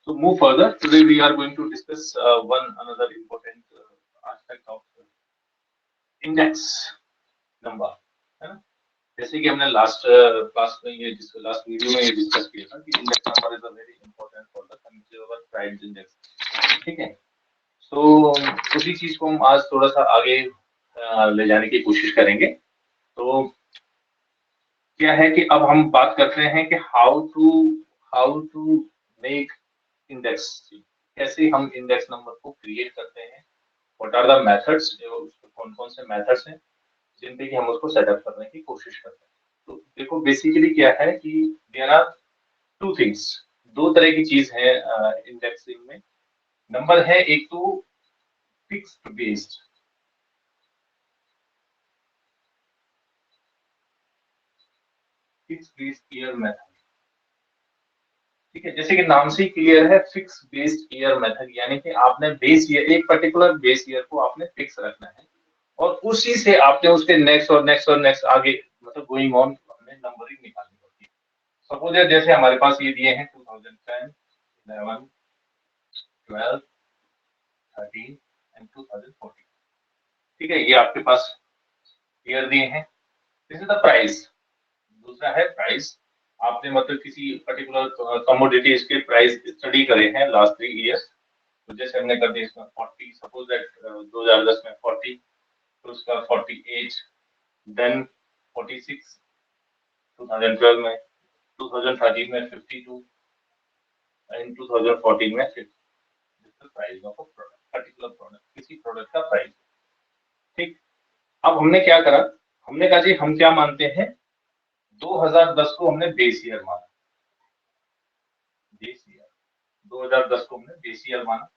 To move further, today we are going to discuss one another important aspect of index number, है ना? जैसे कि हमने last class में ये लास्ट वीडियो में ये डिस्कस किया था कि index number is a very important for the consumer price index, ठीक है। तो उसी चीज को हम आज थोड़ा सा आगे ले जाने की कोशिश करेंगे। तो क्या है कि अब हम बात करते हैं कि हाउ टू मेक इंडेक्स, कैसे हम इंडेक्स नंबर को क्रिएट करते हैं, व्हाट आर द मेथड्स, कौन कौन से मेथड्स हैं जिन पे कि हम उसको सेटअप करने की कोशिश करते हैं। तो देखो बेसिकली क्या है कि देयर आर टू थिंग्स, दो तरह की चीज है इंडेक्सिंग में। नंबर है एक तो फिक्स्ड बेस्ड, ईयर मेथड, ठीक है। जैसे कि नाम से ही क्लियर है, फिक्स बेस्ड ईयर मेथड, यानी कि आपने बेस ईयर, एक पर्टिकुलर बेस ईयर को आपने फिक्स रखना है और उसी से आपने उसके नेक्स्ट और नेक्स्ट और नेक्स्ट आगे मतलब गोइंग ऑन हमने नंबरिंग निकालनी होती है। सपोज जैसे हमारे पास ये दिए हैं 2010, 11, 12, 13 एंड 2014, ठीक है। ये आपके पास ईयर दिए हैं। This is the price. दूसरा है प्राइस, आपने मतलब किसी पर्टिकुलर कमोडिटीज के प्राइस स्टडी करे हैं लास्ट 3 इयर्स। तो जैसे हमने कर दिया इसमें 40, सपोज दैट 2010 में 40, तो उसका 48, देन 46 2012 में, 2013 में 52 एंड 2014 में 50। Price of product, particular product, किसी प्रोडक्ट का प्राइस, ठीक। अब हमने क्या करा, हमने कहा जी हम क्या मानते हैं, 2010 को हमने बेस ईयर माना, बेस ईयर 2010 को हमने बेस ईयर माना।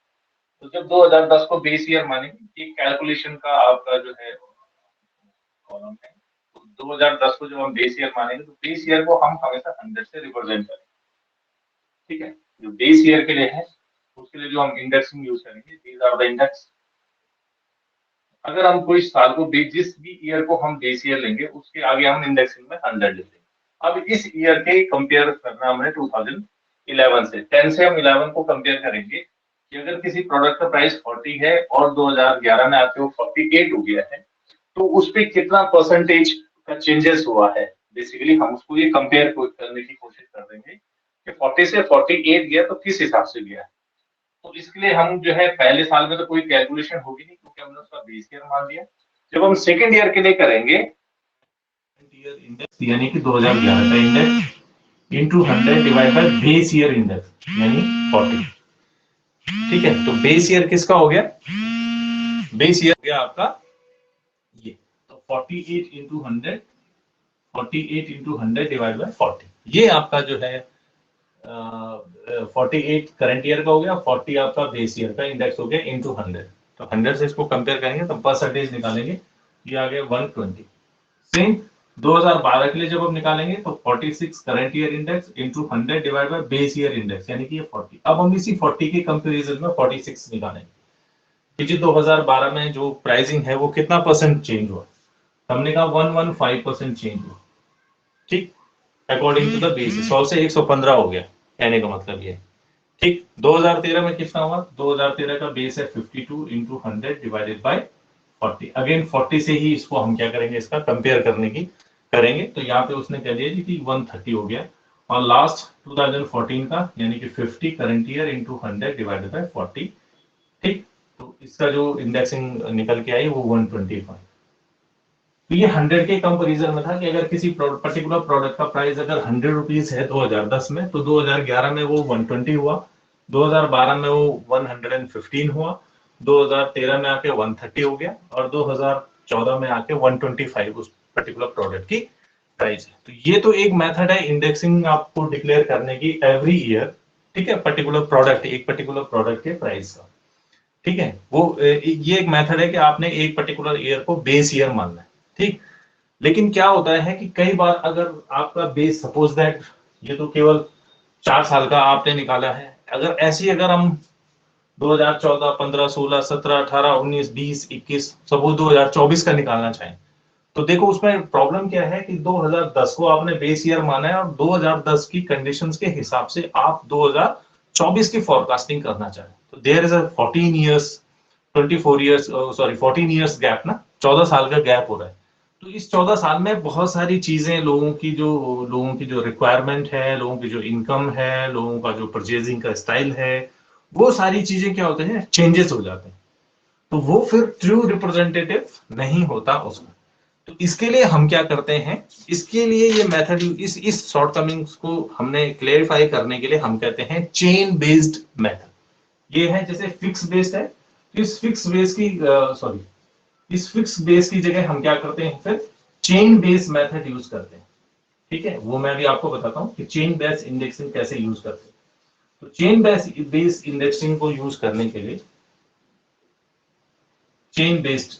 तो जब 2010 को बेस ईयर मानेंगे, एक कैलकुलेशन का आपका जो है कॉलम है, तो 2010 को जब हम बेस ईयर मानेंगे तो बेस ईयर को हम हमेशा 100 से रिप्रेजेंट करेंगे, ठीक है। जो बेस ईयर के लिए है उसके लिए जो हम इंडेक्सिंग यूज करेंगे, दीज आर द इंडेक्स। अगर हम कोई साल को जिस भी ईयर को हम बेस ईयर लेंगे उसके आगे हम इंडेक्सिंग में 100 लेंगे। अब इस ईयर के कंपेयर करना हमने 2011 से, 10 से हम 11 को कंपेयर करेंगे कि अगर किसी प्रोडक्ट का प्राइस 40 है और 2011 में आके वो 48 हो गया है, तो उस पर कितना परसेंटेज का चेंजेस हुआ है। बेसिकली हम उसको ये कंपेयर करने की कोशिश कर देंगे कि 40 से 48 गया तो किस हिसाब से गया है। तो इसके लिए हम जो है पहले साल में तो कोई कैलकुलेशन होगी नहीं क्योंकि हमने उसका बेस ईयर मान दिया। जब हम सेकेंड ईयर के लिए करेंगे, इंडेक्स यानी कि 2011 का index into 100 divide by base year index यानी 40, ठीक है। तो बेस ईयर किसका हो गया, बेस ईयर हो गया आपका ये, तो 48 इंटू 100, 48 इंटू 100 डिवाइड बाय 40, ये आपका जो है 48 करंट ईयर का हो गया, 40 आपका बेस ईयर का इंडेक्स हो गया इंटू 100। तो 100 से इसको कंपेयर करेंगे तो परसेंटेज निकालेंगे, ये आ गया 120। सेम 2012 के लिए जब हम निकालेंगे तो 46 current year index into 100 divide by base year index यानी कि ये 40। अब हम इसी 40 के कंपैरिजन में 46 निकालेंगे कि 2012 में जो प्राइसिंग है वो कितना परसेंट चेंज हुआ, हमने कहा 115% चेंज हुआ, ठीक, अकॉर्डिंग टू द बेस। 100 से 115 हो गया, कहने का मतलब ये, ठीक। 2013 में कितना हुआ, 2013 का बेस है 52 इंटू 100 डिवाइडेड बाय 40। अगेन 40 से ही इसको हम क्या करेंगे, इसका कंपेयर करने की करेंगे। तो यहाँ पे उसने कह दिया जी कि 130 हो गया, और लास्ट 2014 का यानी कि 50 current year into 100 divided by 40, ठीक। तो इसका जो इंडेक्सिंग निकल के आई वो 125। तो ये 100 के कंपैरिजन में था कि अगर किसी पर्टिकुलर प्रोडक्ट का प्राइस अगर 100 रुपीज है 2010 में, तो 2011 में वो 120 हुआ, 2012 में वो 115 हुआ, 2013 में आके 130 हो गया, और 2014 में आके 125 उस पर्टिकुलर प्रोडक्ट की प्राइस है। तो ये तो एक मेथड है इंडेक्सिंग आपको डिक्लेयर करने की एवरी ईयर, ठीक है, पर्टिकुलर प्रोडक्ट, एक पर्टिकुलर प्रोडक्ट के प्राइस का, ठीक है। वो ये एक मेथड है कि आपने एक पर्टिकुलर ईयर को बेस ईयर मानना है, ठीक। लेकिन क्या होता है कि कई बार अगर आपका बेस, सपोज दैट ये तो केवल 4 साल का आपने निकाला है, अगर ऐसी अगर हम 2014, 15, 16, 17, 18, 19, 20, 21, सपोज 2024 का निकालना चाहें, तो देखो उसमें प्रॉब्लम क्या है कि 2010 को आपने बेस ईयर माना है और 2010 की कंडीशंस के हिसाब से आप 24 की फोरकास्टिंग करना चाहे तो there is a 14 years 24 years sorry 14 years gap ना, 14 साल का गैप हो रहा है। तो इस 14 साल में बहुत सारी चीजें लोगों की जो रिक्वायरमेंट है, लोगों की जो इनकम है, लोगों का जो परचेजिंग का स्टाइल है, वो सारी चीजें क्या होते हैं, चेंजेस हो जाते हैं। तो वो फिर ट्रू रिप्रेजेंटेटिव नहीं होता उसका। तो इसके लिए हम क्या करते हैं, इसके लिए ये मेथड, इस शॉर्टकमिंग्स को हमने क्लेरिफाई करने के लिए हम कहते हैं चेन बेस्ड मेथड। ये है जैसे फिक्स बेस्ड है, इस फिक्स बेस की सॉरी इस फिक्स बेस की जगह हम क्या करते हैं, फिर चेन बेस्ड मेथड यूज करते हैं। ठीक है, वो मैं भी आपको बताता हूं कि चेन बेस्ड इंडेक्सिंग कैसे यूज करते हैं। तो चेन बेस्ड इंडेक्सिंग को यूज करने के लिए चेन बेस्ड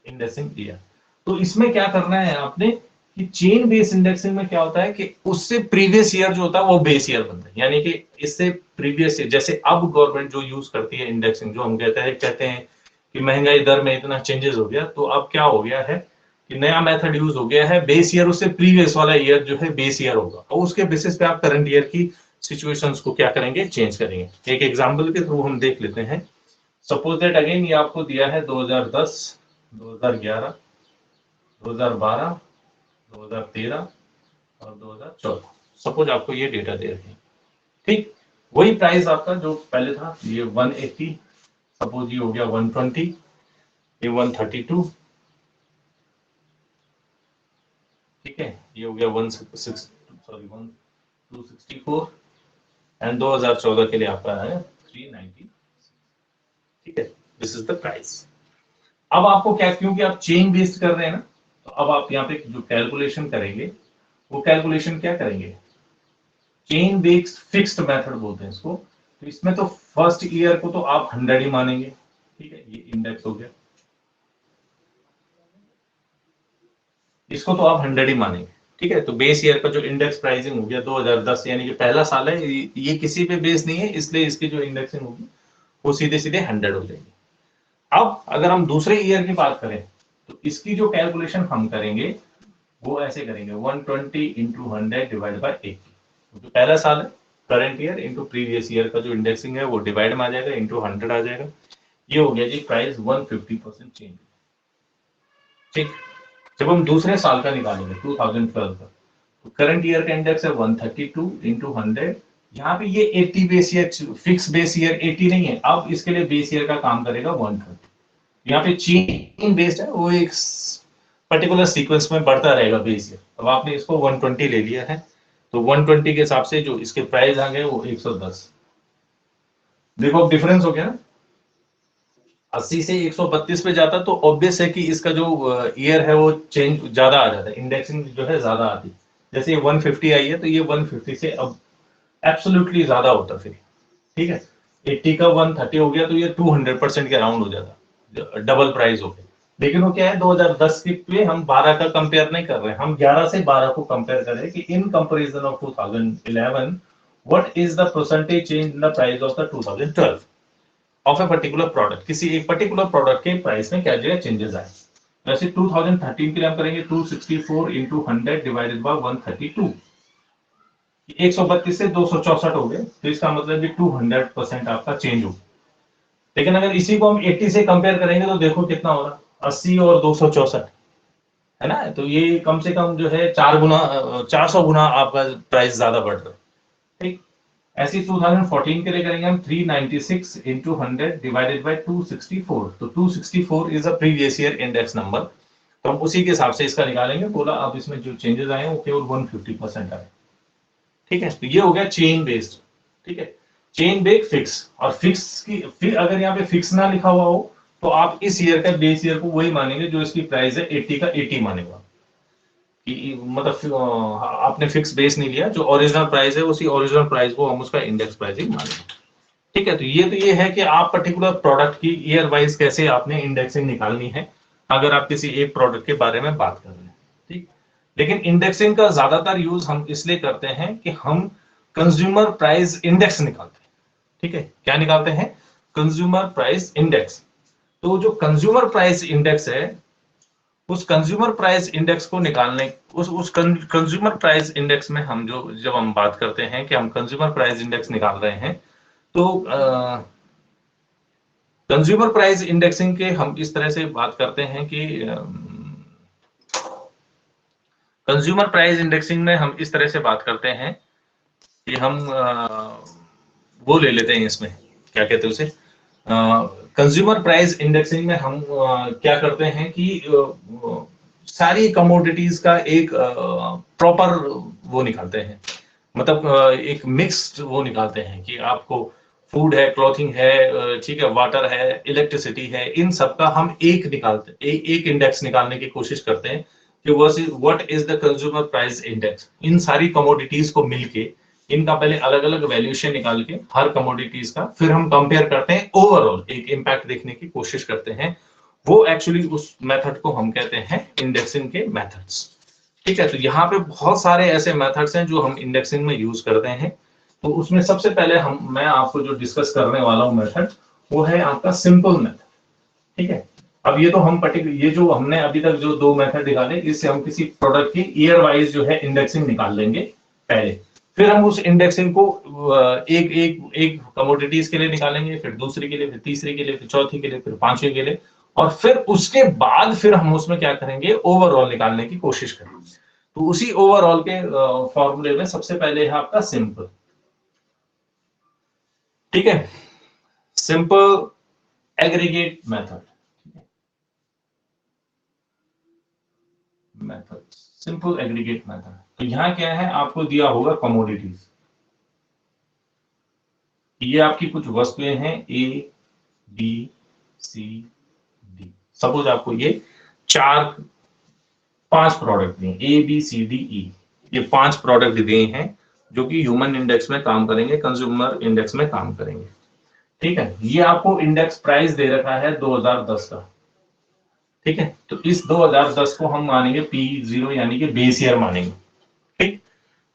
इंडेक्सिंग दिया। तो इसमें क्या करना है आपने कि चेन बेस्ड इंडेक्सिंग में क्या होता है कि उससे प्रीवियस ईयर जो होता है वो बेस ईयर बनता है, यानी कि इससे प्रीवियस ईयर, जैसे अब गवर्नमेंट जो यूज करती है इंडेक्सिंग, जो हम कहते हैं कि महंगाई दर में इतना चेंजेस हो गया, तो अब क्या हो गया है कि नया मेथड यूज हो गया है, बेस ईयर उससे प्रीवियस वाला ईयर जो है बेस ईयर होगा, और उसके बेसिस पे आप करंट ईयर की सिचुएशंस को क्या करेंगे, चेंज करेंगे। एक एग्जांपल के थ्रू हम देख लेते हैं। सपोज दैट अगेन ये आपको दिया है 2010, 2011, 2012, 2013 और 2014। सपोज आपको ये डेटा दे रखे हैं, ठीक। वही प्राइस आपका जो पहले था, ये 180, सपोज ये हो गया 120, ये 132, ठीक है, ये हो गया 1264 एंड 2014 के लिए आपका है 390। ठीक है, दिस इज द प्राइस। अब आपको क्या, क्योंकि आप चेन बेस्ड कर रहे हैं ना, तो अब आप यहाँ पे जो कैलकुलेशन करेंगे, वो कैलकुलेशन क्या करेंगे, चेन बेस्ड फिक्स्ड मेथड बोलते हैं इसको। तो इसमें तो फर्स्ट ईयर को तो आप 100 ही मानेंगे। ठीक है, ये इंडेक्स हो गया, इसको तो आप 100 ही मानेंगे। ठीक है, तो बेस ईयर का जो इंडेक्स प्राइसिंग हो गया 2010, यानी कि पहला साल है, ये किसी पे बेस नहीं है, इसलिए इसकी जो इंडेक्सिंग होगी वो सीधे सीधे 100 हो जाएगी। अब अगर हम दूसरे ईयर की बात करें, तो इसकी जो कैलकुलेशन हम करेंगे वो ऐसे करेंगे, 120 इंटू 100 डिवाइड बाई 80। जो पहला साल है, current year into previous year का जो इंडेक्सिंग है वो डिवाइड में आ जाएगा, इंटू 100 आ जाएगा। ये हो गया जी प्राइस 150% चेंज। ठीक, जब हम दूसरे साल का निकालेंगे 2012 का, तो करंट ईयर का इंडेक्स है 132 इंटू 100। यहाँ पे ये 80 base year, fix base year 80 नहीं है, अब इसके लिए बेस ईयर का काम करेगा 130। यहाँ पे चेन बेस्ड है, वो एक पर्टिकुलर सीक्वेंस में बढ़ता रहेगा बेस ईयर। अब आपने इसको 120 ले लिया है, तो 120 के हिसाब से जो इसके प्राइस आ गए वो 110। देखो अब डिफरेंस हो गया ना, 80 से 132 पे जाता तो ऑब्वियस है कि इसका जो ईयर है वो चेंज ज्यादा आ जाता है, इंडेक्सिंग जो है ज्यादा आती। जैसे ये 150 आई है, तो ये 150 से अब एब्सोल्युटली ज्यादा होता फिर। ठीक है, 80 का 130 हो गया, तो ये 200% के अराउंड हो जाता, डबल प्राइस हो गया। लेकिन वो क्या है, 2010 के पे हम 12 का कंपेयर नहीं कर रहे हैं, हम 11 से 12 को कंपेयर कर रहे हैं कि in comparison of 2011 what is the percentage change in the price of the 2012 of a particular product. किसी एक पर्टिकुलर प्रोडक्ट के प्राइस में क्या जो है चेंजेस आए। वैसे 2013 के लिए हम करेंगे 264 इंटू 100 डिवाइडेड बाय 132। 132 से 264 हो गए, तो इसका मतलब भी 200% आपका चेंज हो। लेकिन अगर इसी को हम 80 से कंपेयर करेंगे तो देखो कितना हो रहा, 80 और 264, है ना। तो ये कम से कम जो है 400 गुना आपका प्राइस ज्यादा बढ़ रहा है। ठीक, ऐसे 2014 के लिए करेंगे हम 396 इंटू 100 डिवाइडेड बाई 264। तो 264 is a previous year index number, तो हम उसी के हिसाब से इसका निकालेंगे। बोला अब इसमें जो चेंजेस आए वो केवल 150% आए। ठीक है, तो ये हो गया चेन बेस्ड। ठीक है, चेन बेक फिक्स, और फिक्स की फिर अगर यहाँ पे फिक्स ना लिखा हुआ हो तो आप इस ईयर का बेस ईयर को वही मानेंगे जो इसकी प्राइस है 80 का 80 मानेगा। मतलब आपने फिक्स बेस नहीं लिया, जो ओरिजिनल प्राइस है उसी ओरिजिनल प्राइस को हम उसका इंडेक्स प्राइसिंग मानेंगे। ठीक है, तो ये है कि आप पर्टिकुलर प्रोडक्ट की ईयर वाइज कैसे आपने इंडेक्सिंग निकालनी है, अगर आप किसी एक प्रोडक्ट के बारे में बात कर रहे हैं। ठीक, लेकिन इंडेक्सिंग का ज्यादातर यूज हम इसलिए करते हैं कि हम कंज्यूमर प्राइस इंडेक्स निकालते हैं। ठीक है, क्या निकालते हैं, कंज्यूमर प्राइस इंडेक्स। तो जो कंज्यूमर प्राइस इंडेक्स है, उस कंज्यूमर प्राइस इंडेक्स को निकालने, उस कंज्यूमर प्राइस इंडेक्स में हम जो जब हम बात करते हैं कि हम कंज्यूमर प्राइस इंडेक्स निकाल रहे हैं, तो कंज्यूमर प्राइस इंडेक्सिंग के हम इस तरह से बात करते हैं कि कंज्यूमर प्राइस इंडेक्सिंग में हम इस तरह से बात करते हैं कि हम वो ले लेते हैं, इसमें क्या कहते हैं उसे, कंज्यूमर प्राइस इंडेक्सिंग में हम क्या करते हैं कि सारी कमोडिटीज का एक प्रॉपर वो निकालते हैं, मतलब एक मिक्स्ड वो निकालते हैं कि आपको फूड है, क्लॉथिंग है, ठीक है, वाटर है, इलेक्ट्रिसिटी है, इन सब का हम एक निकालते एक इंडेक्स निकालने की कोशिश करते हैं कि what is the consumer price index. इन सारी कमोडिटीज को मिलके इनका पहले अलग अलग वैल्यूएशन निकाल के हर कमोडिटीज का फिर हम कंपेयर करते हैं, ओवरऑल एक इंपैक्ट देखने की कोशिश करते हैं। वो एक्चुअली उस मेथड को हम कहते हैं इंडेक्सिंग के मेथड्स। ठीक है, तो यहाँ पे बहुत सारे ऐसे मेथड्स हैं जो हम इंडेक्सिंग में यूज करते हैं। तो उसमें सबसे पहले मैं आपको जो डिस्कस करने वाला हूँ मेथड, वो है आपका सिंपल मेथड। ठीक है, अब ये तो हम ये जो हमने अभी तक जो दो मेथड निकाले, इससे हम किसी प्रोडक्ट की ईयर वाइज जो है इंडेक्सिंग निकाल लेंगे पहले, फिर हम उस इंडेक्सिंग को एक एक एक कमोडिटीज के लिए निकालेंगे, फिर दूसरी के लिए, फिर तीसरी के लिए, फिर चौथी के लिए, फिर पांचवी के लिए, और फिर उसके बाद फिर हम उसमें क्या करेंगे, ओवरऑल निकालने की कोशिश करेंगे। तो उसी ओवरऑल के फॉर्मूले में सबसे पहले है आपका सिंपल। ठीक है, simple aggregate method, simple aggregate method. तो यहां क्या है, आपको दिया होगा कमोडिटीज, ये आपकी कुछ वस्तुएं हैं A B C D. Suppose आपको ये पांच प्रोडक्ट दिए, ए बी सी डी ई, ये पांच प्रोडक्ट दिए हैं जो कि ह्यूमन इंडेक्स में काम करेंगे, कंज्यूमर इंडेक्स में काम करेंगे। ठीक है, ये आपको इंडेक्स प्राइस दे रखा है 2010 का। ठीक है, तो इस 2010 को हम मानेंगे P0 यानी कि बेस ईयर मानेंगे। ठीक,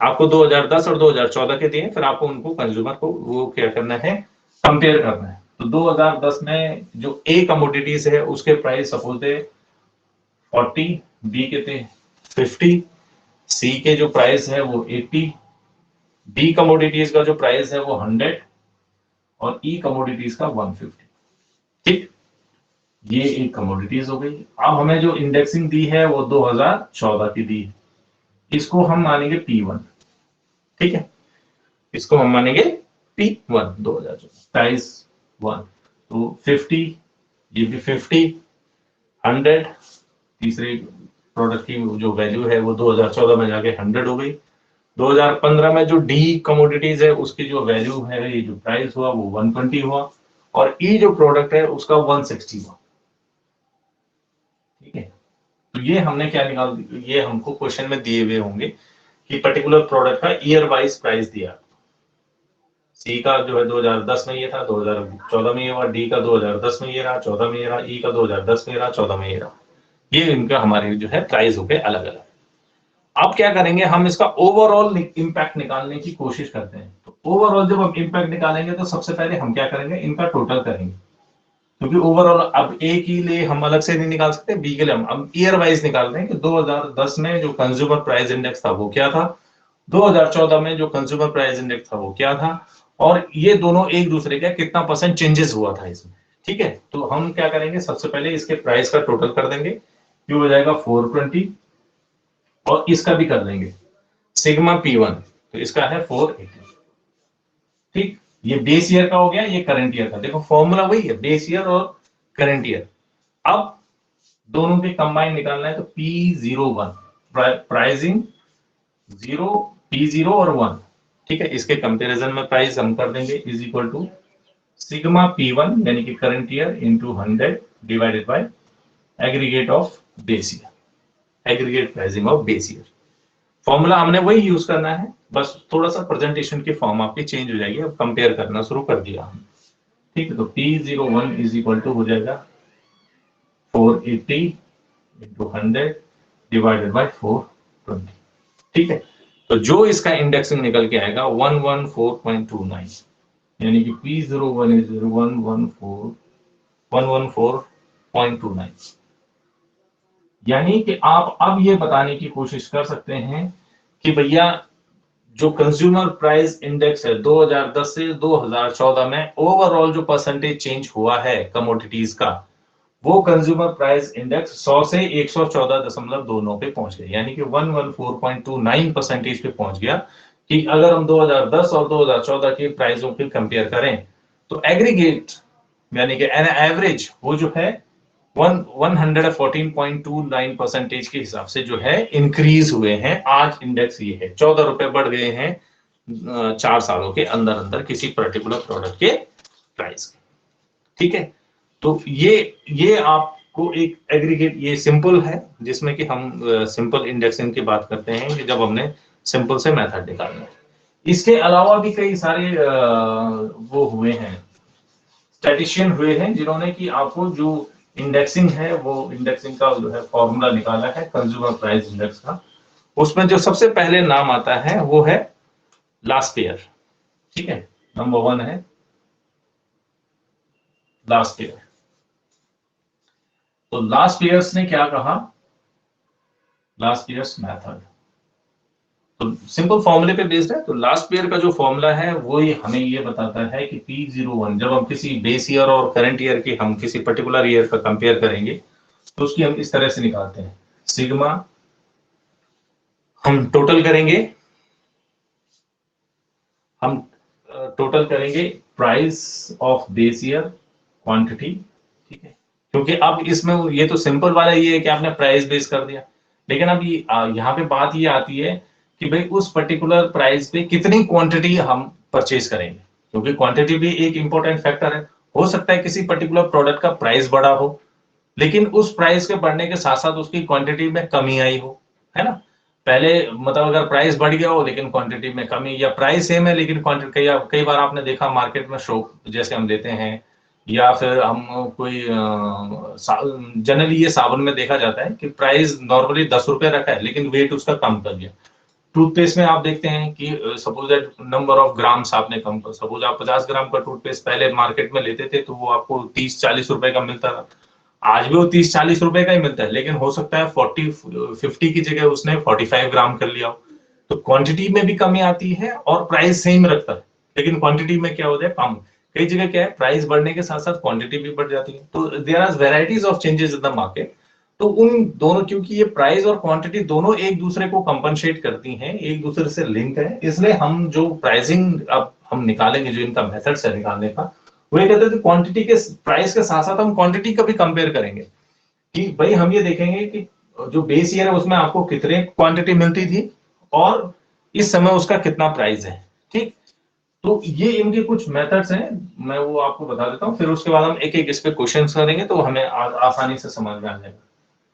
आपको 2010 और 2014 के दिए, फिर आपको उनको कंज्यूमर को वो क्या करना है, कंपेयर करना है। तो 2010 में जो ए कमोडिटीज है उसके प्राइस सपोज थे 40, बी के थे 50, सी के जो प्राइस है वो 80, डी कमोडिटीज का जो प्राइस है वो 100 और ई कमोडिटीज का 150। ठीक, ये एक कमोडिटीज हो गई। अब हमें जो इंडेक्सिंग दी है वो 2014 की दी है, इसको हम मानेंगे P1। ठीक है, इसको हम मानेंगे P1 2014 प्राइस 1। तो 50, ये भी 50, 100, तीसरे प्रोडक्ट की जो वैल्यू है वो 2014 में जाके 100 हो गई। 2015 में जो डी कमोडिटीज है उसकी जो वैल्यू है, ये जो प्राइस हुआ वो 120 हुआ, और ई जो प्रोडक्ट है उसका 160 हुआ। ठीक है, तो ये हमने क्या निकाल, ये हमको क्वेश्चन में दिए हुए होंगे कि पर्टिकुलर प्रोडक्ट का ईयर वाइज प्राइस दिया। सी का जो है 2010 में ये था, 2014 में ये हुआ, डी का 2010 में ये रहा, 14 में ये रहा, ई का 2010 में रहा, 14 में ये रहा। ये इनका हमारे जो है प्राइस हो गए अलग अलग। अब क्या करेंगे, हम इसका ओवरऑल इंपैक्ट निकालने की कोशिश करते हैं। तो ओवरऑल जब हम इंपैक्ट निकालेंगे तो सबसे पहले हम क्या करेंगे, इनका टोटल करेंगे, क्योंकि ओवरऑल अब ए के लिए हम अलग से नहीं निकाल सकते, बी के लिए हम अब ईयर वाइज निकाल रहे हैं कि 2010 में जो कंज्यूमर प्राइस इंडेक्स था वो क्या था, 2014 में जो कंज्यूमर प्राइस इंडेक्स था वो क्या था, और ये दोनों एक दूसरे का कितना परसेंट चेंजेस हुआ था इसमें। ठीक है, तो हम क्या करेंगे, सबसे पहले इसके प्राइस का टोटल कर देंगे, ये हो जाएगा 420, और इसका भी कर देंगे सिग्मा P1, तो इसका है 480। ठीक, ये बेस ईयर का हो गया, ये करंट ईयर का। देखो फॉर्मूला वही है, बेस ईयर और करंट ईयर। अब दोनों के कंबाइन निकालना है, तो P01 प्राइसिंग 0, P0 और 1। ठीक है, इसके कंपैरिजन में प्राइस हम कर देंगे is equal to sigma P1 यानी कि current year into 100 divided by aggregate of base year, aggregate pricing of base year. Formula हमने वही यूज करना है, बस थोड़ा सा प्रेजेंटेशन की फॉर्म आपकी चेंज हो जाएगी। अब कंपेयर करना शुरू कर दिया हमने। ठीक है, तो P01 इज इक्वल टू हो जाएगा 480 इंटू 100 डिवाइडेड बाय 420। ठीक है, तो जो इसका इंडेक्सिंग निकल के आएगा 114.29, यानी कि P01 इज 114.29। यानी कि आप अब ये बताने की कोशिश कर सकते हैं कि भैया जो कंज्यूमर प्राइस इंडेक्स है 2010 से 2014 में ओवरऑल जो परसेंटेज चेंज हुआ है कमोडिटीज का, वो कंज्यूमर प्राइस इंडेक्स 100 से 114.29 पे पहुंच गया, यानी कि 114.29% पे पहुंच गया। कि अगर हम 2010 और 2014 के प्राइसों के कंपेयर करें तो एग्रीगेट यानी कि एन एवरेज वो जो है 114.29% के हिसाब से जो है इंक्रीज हुए हैं। आज इंडेक्स ये है 14 रुपए बढ़ गए हैं 4 सालों के अंदर अंदर किसी पर्टिकुलर प्रोडक्ट के प्राइस। ठीक है, तो ये आपको एक एग्रीगेट, ये सिंपल है जिसमें कि हम सिंपल इंडेक्सिंग की बात करते हैं कि जब हमने सिंपल से मेथड निकालना है। इसके अलावा भी कई सारे वो हुए हैं, स्टैटिशियन हुए हैं जिन्होंने कि आपको जो इंडेक्सिंग है वो इंडेक्सिंग का जो है फॉर्मूला निकाला है कंज्यूमर प्राइस इंडेक्स का। उसमें जो सबसे पहले नाम आता है वो है लास्पेयर। ठीक है, नंबर 1 है लास्पेयर। तो लास्पेयर्स ने क्या कहा, लास्पेयर्स मेथड तो सिंपल फॉर्मूले पे बेस्ड है। तो लास्ट ईयर का जो फॉर्मूला है वो ही हमें ये बताता है कि P01 जब हम किसी बेस ईयर और करंट ईयर की हम किसी पर्टिकुलर ईयर का कंपेयर करेंगे तो उसकी हम इस तरह से निकालते हैं। सिग्मा हम टोटल करेंगे, हम टोटल करेंगे price of base year quantity. ठीक है, क्योंकि अब इसमें ये तो सिंपल वाला ये है कि आपने प्राइस बेस कर दिया, लेकिन अब ये यहाँ पे बात ये आती है कि भाई उस पर्टिकुलर प्राइस पे कितनी क्वांटिटी हम परचेज करेंगे, क्योंकि क्वांटिटी भी एक इंपॉर्टेंट फैक्टर है। हो सकता है किसी पर्टिकुलर प्रोडक्ट का प्राइस बढ़ा हो लेकिन उस प्राइस के बढ़ने के साथ साथ उसकी क्वांटिटी में कमी आई हो, है ना। पहले मतलब अगर प्राइस बढ़ गया हो लेकिन क्वांटिटी में कमी, या प्राइस सेम है लेकिन क्वांटिटी, कई बार आपने देखा मार्केट में सोप जैसे हम लेते हैं या फिर हम कोई जनरली ये साबुन में देखा जाता है कि प्राइस नॉर्मली 10 रुपए रखा है लेकिन वेट उसका कम कर दिया। टूथपेस्ट में आप देखते हैं कि suppose that number of grams आपने कम कर, सपोज आप 50 ग्राम का टूथपेस्ट पहले मार्केट में लेते थे तो वो आपको 30-40 रुपए का मिलता था। आज भी वो 30-40 रुपए का ही मिलता है, लेकिन हो सकता है 40-50 की जगह उसने 45 ग्राम कर लिया हो। तो क्वांटिटी में भी कमी आती है और प्राइस सेम रखता है लेकिन क्वांटिटी में क्या होता है कम। कई जगह क्या है प्राइस बढ़ने के साथ साथ क्वांटिटी भी बढ़ जाती है। तो there are varieties of changes in the market. तो उन दोनों, क्योंकि ये प्राइस और क्वांटिटी दोनों एक दूसरे को कंपनसेट करती हैं, एक दूसरे से लिंक है, इसलिए हम जो प्राइसिंग अब हम निकालेंगे, जो इनका मेथड है निकालने का, वो ये कहते हैं कि क्वांटिटी के प्राइस के साथ साथ हम क्वांटिटी का भी कंपेयर करेंगे। कि भाई हम ये देखेंगे कि जो बेस ईयर है उसमें आपको कितने क्वांटिटी मिलती थी और इस समय उसका कितना प्राइस है। ठीक, तो ये इनके कुछ मेथड्स हैं, मैं वो आपको बता देता हूँ, फिर उसके बाद हम एक एक इस पे क्वेश्चन करेंगे तो हमें आसानी से समझ में आ जाएगा।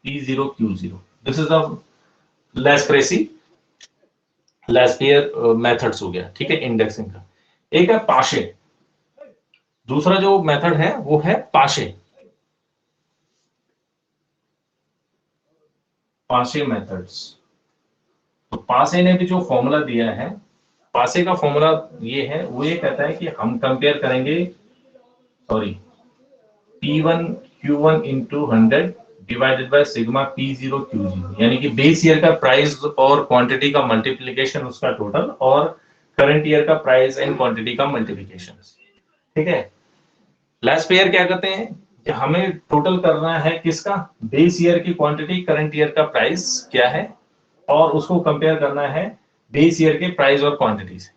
P0 Q0 this is the Laspeyres Laspeyres methods हो गया। ठीक है, इंडेक्सिंग का। एक है पाशे, दूसरा जो मेथड है वो है पाशे, पाशे मेथड्स। तो पासे ने भी जो फॉर्मूला दिया है, पासे का फॉर्मूला ये है, वो ये कहता है कि हम कंपेयर करेंगे, sorry, P1 Q1 into 100 divided by sigma P0 Q0, यानी कि बेस ईयर का प्राइस और क्वांटिटी का मल्टीप्लीकेशन उसका टोटल और करंट ईयर का प्राइस एंड क्वांटिटी का मल्टीप्लीकेशन। ठीक है, लास्ट ईयर क्या करते हैं कि हमें टोटल करना है किसका, बेस ईयर की क्वांटिटी करंट ईयर का प्राइस क्या है और उसको कंपेयर करना है बेस ईयर के प्राइस और क्वांटिटी से।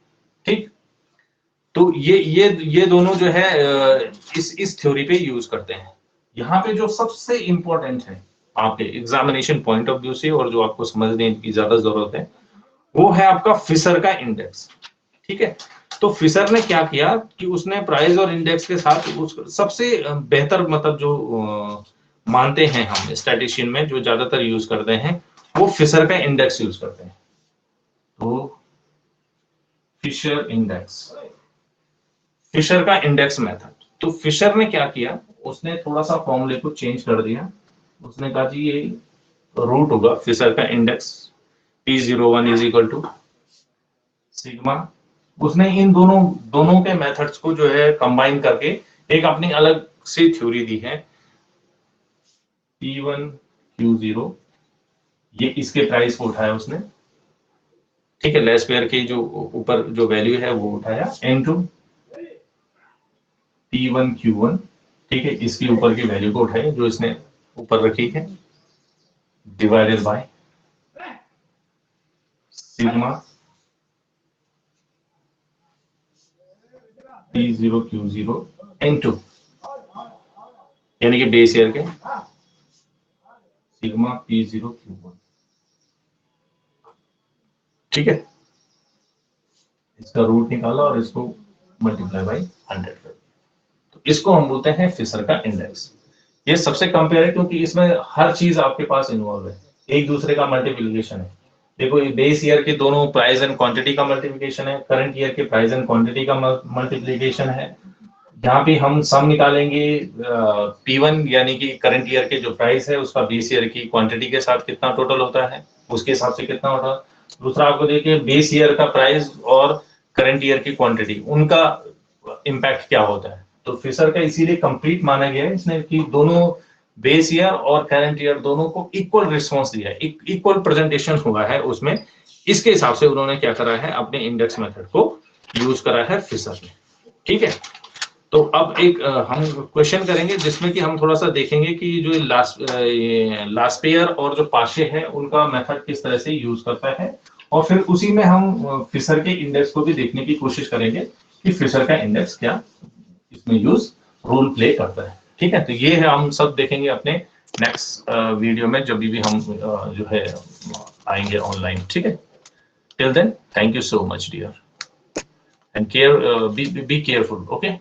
ठीक, तो ये दोनों जो है इस थ्योरी पे यूज करते हैं। यहाँ पे जो सबसे इंपॉर्टेंट है आपके एग्जामिनेशन पॉइंट ऑफ व्यू से और जो आपको समझने की ज्यादा जरूरत है वो है आपका फिशर का इंडेक्स। ठीक है, तो फिशर ने क्या किया कि उसने प्राइस और इंडेक्स के साथ उस सबसे बेहतर मतलब जो मानते हैं हम स्टैटिस्टिशियन में जो ज्यादातर यूज करते हैं वो फिशर का इंडेक्स यूज करते हैं। तो फिशर इंडेक्स, फिशर का इंडेक्स मेथड। तो फिशर ने क्या किया, उसने थोड़ा सा फॉर्मूले को चेंज कर दिया। उसने कहा जी ये रूट होगा फिशर का index P01 is equal to sigma. उसने इन दोनों दोनों के मेथड्स को जो है कंबाइन करके एक अपनी अलग सी थ्योरी दी है। P1 Q0, ये इसके प्राइस को उठाया उसने, ठीक है, लेस पेयर की जो ऊपर जो वैल्यू है वो उठाया इनटू P1 Q1, ठीक है, इसके ऊपर की वैल्यू को उठाया जो इसने ऊपर रखी है, divided by sigma P0 Q0 into, यानी कि बेस ईयर के सिग्मा P0 Q1, ठीक है, इसका रूट निकाला और इसको मल्टीप्लाई बाई 100 कर, तो इसको हम बोलते हैं फिशर का इंडेक्स। ये सबसे कंपेयर है क्योंकि इसमें हर चीज आपके पास इन्वॉल्व है, एक दूसरे का मल्टीप्लिकेशन है। देखो ये बेस ईयर के दोनों प्राइस एंड क्वांटिटी का मल्टीप्लिकेशन है, करंट ईयर के प्राइस एंड क्वांटिटी का मल्टीप्लिकेशन है। यहाँ पे हम सम निकालेंगे P1 यानी कि करंट ईयर के जो प्राइस है उसका बेस ईयर की क्वांटिटी के साथ कितना टोटल होता है, उसके हिसाब से कितना होता है। दूसरा आपको देखिए बेस ईयर का प्राइस और करंट ईयर की क्वांटिटी, उनका इम्पैक्ट क्या होता है। तो फिशर का इसीलिए कंप्लीट माना गया है इसने कि दोनों बेस ईयर और करंट ईयर दोनों को इक्वल रिस्पॉन्स दिया है, इक्वल प्रेजेंटेशन हुआ है उसमें। इसके हिसाब से उन्होंने क्या करा है, अपने इंडेक्स मेथड को यूज करा है फिशर ने, ठीक है। तो अब एक हम क्वेश्चन करेंगे जिसमें कि हम थोड़ा सा देखेंगे कि जो लास्ट पेयर और जो पाशे है उनका मेथड किस तरह से यूज करता है, और फिर उसी में हम फिशर के इंडेक्स को भी देखने की कोशिश करेंगे कि फिशर का इंडेक्स क्या इसमें यूज रोल प्ले करता है, ठीक है। तो ये है, हम सब देखेंगे अपने नेक्स्ट वीडियो में जब भी हम जो है आएंगे ऑनलाइन, ठीक है। Till then thank you so much dear and care, be careful, okay.